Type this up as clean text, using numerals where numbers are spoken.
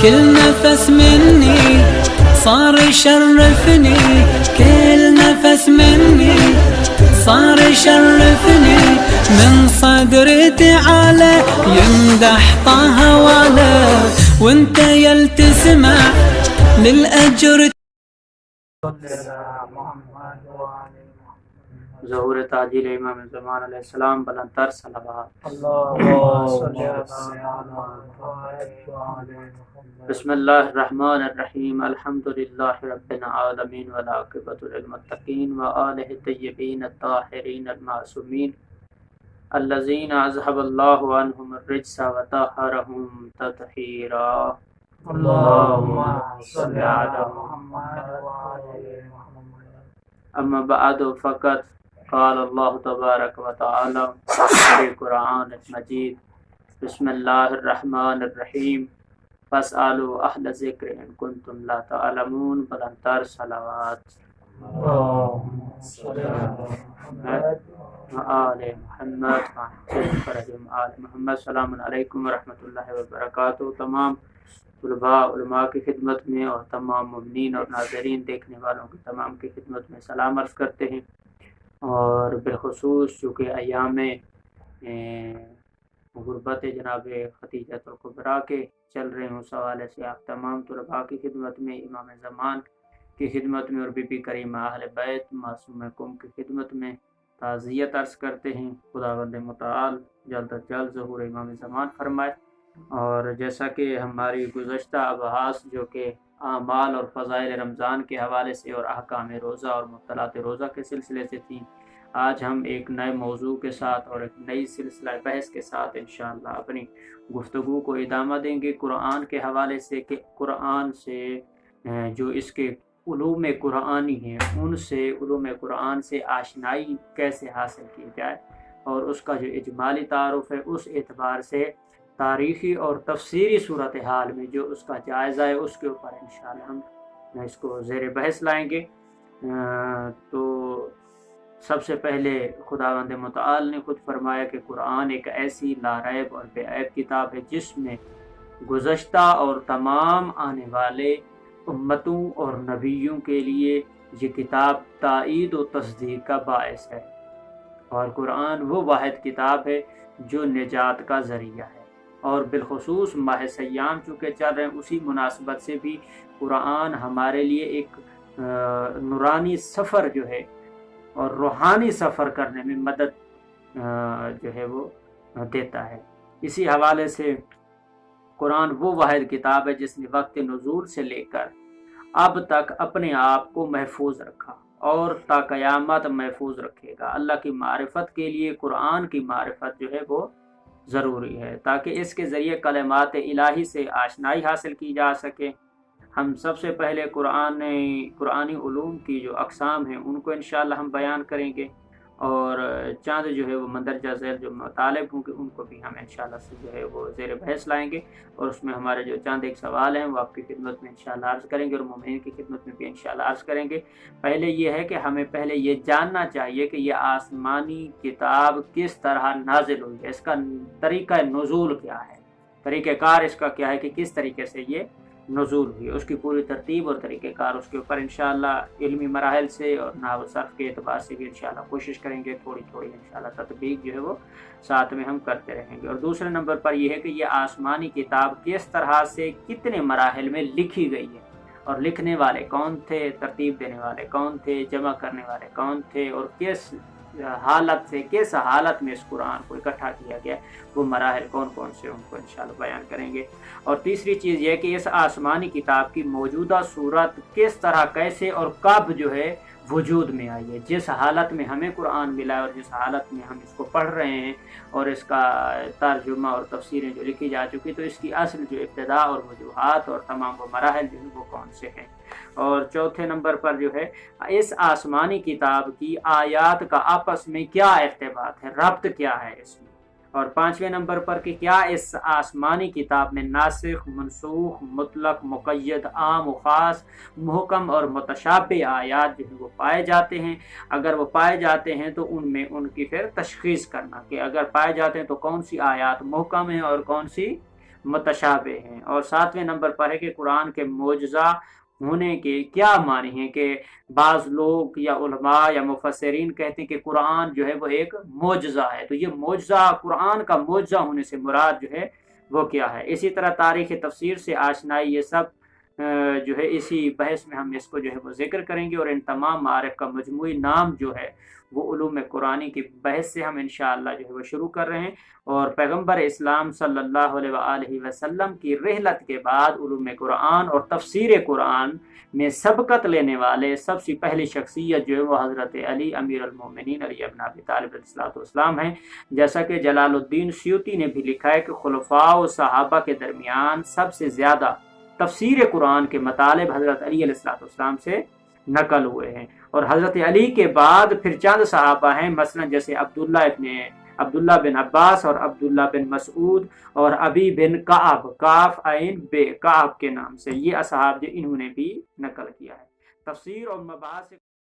كل نفس مني صار يشرفني، كل نفس مني صار يشرفني، من صدري تعالى يمدح طه والا، وانت يلتسمع للأجر. ظہور تعجیل امام زمان علیہ السلام بلندتر صلوات. بسم اللہ الرحمن الرحیم. الحمد للہ رب العالمین والعاقبۃ للمتقین وآلہ الطیبین الطاہرین المعصومین الذین اذهب اللہ عنہم الرجس وطہرہم تطہیرا. اللہم صل علی محمد. اما بعد فقط قال اللہ تبارک و تعالی فی قرآن المجید. بسم اللہ الرحمن الرحیم. فاسألوا اہل ذکر ان کنتم لا تعلمون. بلندتر صلوات. آل محمد آل محمد. السلام علیکم ورحمۃ اللہ وبرکاتہ. تمام طلباء علماء کی خدمت میں اور تمام مومنین اور ناظرین دیکھنے والوں کی تمام کی خدمت میں سلام عرض کرتے ہیں. اور بالخصوص چونکہ ایام غربت جناب ختیجۃ الکبریٰ کے چل رہے ہیں، اس حوالے سے آپ تمام طلباء کی خدمت میں، امام زمان کی خدمت میں اور بی بی کریمہ اہل بیت معصوم قوم کی خدمت میں تعزیت عرض کرتے ہیں. خداوند متعال جلد از جلد ظہور امام زمان فرمائے. اور جیسا کہ ہماری گزشتہ ابحاث جو کہ اعمال اور فضائل رمضان کے حوالے سے اور احکام روزہ اور مبطلات روزہ کے سلسلے سے تھیں، آج ہم ایک نئے موضوع کے ساتھ اور ایک نئی سلسلہ بحث کے ساتھ انشاءاللہ اپنی گفتگو کو ادامہ دیں گے قرآن کے حوالے سے، کہ قرآن سے جو اس کے علوم قرآنی ہیں ان سے علوم قرآن سے آشنائی کیسے حاصل کی جائے، اور اس کا جو اجمالی تعارف ہے اس اعتبار سے تاریخی اور تفسیری صورتحال میں جو اس کا جائزہ ہے اس کے اوپر انشاءاللہ ہم اس کو زیر بحث لائیں گے. تو سب سے پہلے خداوند متعال نے خود فرمایا کہ قرآن ایک ایسی لا ریب اور بے عیب کتاب ہے جس میں گزشتہ اور تمام آنے والے امتوں اور نبیوں کے لیے یہ کتاب تائید و تصدیق کا باعث ہے، اور قرآن وہ واحد کتاب ہے جو نجات کا ذریعہ ہے. اور بالخصوص ماہ سیام چونکہ چل رہے ہیں، اسی مناسبت سے بھی قرآن ہمارے لیے ایک نورانی سفر جو ہے اور روحانی سفر کرنے میں مدد جو ہے وہ دیتا ہے. اسی حوالے سے قرآن وہ واحد کتاب ہے جس نے وقت نزول سے لے کر اب تک اپنے آپ کو محفوظ رکھا اور تا قیامت محفوظ رکھے گا. اللہ کی معرفت کے لیے قرآن کی معرفت جو ہے وہ ضروری ہے تاکہ اس کے ذریعے کلمات الہی سے آشنائی حاصل کی جا سکے. ہم سب سے پہلے قرآنی علوم کی جو اقسام ہیں ان کو انشاءاللہ ہم بیان کریں گے، اور چاند جو ہے وہ مندرجہ ذیل جو مطالب ہوں گے ان کو بھی ہم انشاءاللہ سے جو ہے وہ زیر بحث لائیں گے، اور اس میں ہمارے جو چاند ایک سوال ہیں وہ آپ کی خدمت میں انشاءاللہ عرض کریں گے اور مومنین کی خدمت میں بھی انشاءاللہ عرض کریں گے. پہلے یہ ہے کہ ہمیں پہلے یہ جاننا چاہیے کہ یہ آسمانی کتاب کس طرح نازل ہوئی ہے، اس کا طریقہ نزول کیا ہے، طریقہ کار اس کا کیا ہے کہ کس طریقے سے یہ نزول ہوئی، اس کی پوری ترتیب اور طریقہ کار اس کے اوپر انشاءاللہ علمی مراحل سے اور نحو صرف کے اعتبار سے بھی انشاءاللہ کوشش کریں گے. تھوڑی تھوڑی انشاءاللہ تطبیق جو ہے وہ ساتھ میں ہم کرتے رہیں گے. اور دوسرے نمبر پر یہ ہے کہ یہ آسمانی کتاب کس طرح سے کتنے مراحل میں لکھی گئی ہے، اور لکھنے والے کون تھے، ترتیب دینے والے کون تھے، جمع کرنے والے کون تھے، اور کس حالت سے کس حالت میں اس قرآن کو اکٹھا کیا گیا، وہ مراحل کون کون سے ان کو انشاءاللہ بیان کریں گے. اور تیسری چیز یہ کہ اس آسمانی کتاب کی موجودہ صورت کس طرح کیسے اور کب جو ہے وجود میں آئی ہے. جس حالت میں ہمیں قرآن ملا ہے اور جس حالت میں ہم اس کو پڑھ رہے ہیں اور اس کا ترجمہ اور تفسیریں جو لکھی جا چکی، تو اس کی اصل جو ابتدا اور وجوہات اور تمام وہ مراحل جو ہیں وہ کون سے ہیں. اور چوتھے نمبر پر جو ہے اس آسمانی کتاب کی آیات کا آپس میں کیا ارتباط ہے، ربط کیا ہے اس میں. اور پانچویں نمبر پر کہ کیا اس آسمانی کتاب میں ناسخ، منسوخ، مطلق، مقید، عام و خاص، محکم اور متشابہ آیات جو ہیں وہ پائے جاتے ہیں. اگر وہ پائے جاتے ہیں تو ان میں ان کی پھر تشخیص کرنا کہ اگر پائے جاتے ہیں تو کون سی آیات محکم ہیں اور کون سی متشابہ ہیں۔ اور 7ویں نمبر پر ہے کہ قرآن کے معجزہ ہونے کے کیا معنی ہیں، کہ بعض لوگ یا علماء یا مفسرین کہتے ہیں کہ قرآن جو ہے وہ ایک معجزہ ہے، تو یہ معجزہ، قرآن کا معجزہ ہونے سے مراد جو ہے وہ کیا ہے۔ اسی طرح تاریخ تفسیر سے آشنائی، یہ سب جو ہے اسی بحث میں ہم اس کو جو ہے وہ ذکر کریں گے، اور ان تمام معارف کا مجموعی نام جو ہے وہ علوم قرآنی کی بحث سے ہم انشاءاللہ جو ہے وہ شروع کر رہے ہیں۔ اور پیغمبر اسلام صلی اللہ علیہ وآلہ وسلم کی رحلت کے بعد علوم قرآن اور تفسیر قرآن میں سبقت لینے والے سب سے پہلی شخصیت جو ہے وہ حضرت علی امیر المومنین علی ابن ابی طالب علیہ السلام ہیں، جیسا کہ جلال الدین سیوطی نے بھی لکھا ہے کہ خلفاء و صحابہ کے درمیان سب سے زیادہ تفسیر قرآن کے مطالب حضرت علی علیہ السلام سے نقل ہوئے ہیں، اور حضرت علی کے بعد پھر چند صحابہ ہیں، مثلا جیسے عبداللہ بن عباس اور عبداللہ بن مسعود اور ابی بن کعب، کاف عین بے، کعب کے نام سے، یہ اصحاب جو انہوں نے بھی نقل کیا ہے۔ تفسیر اور مباحث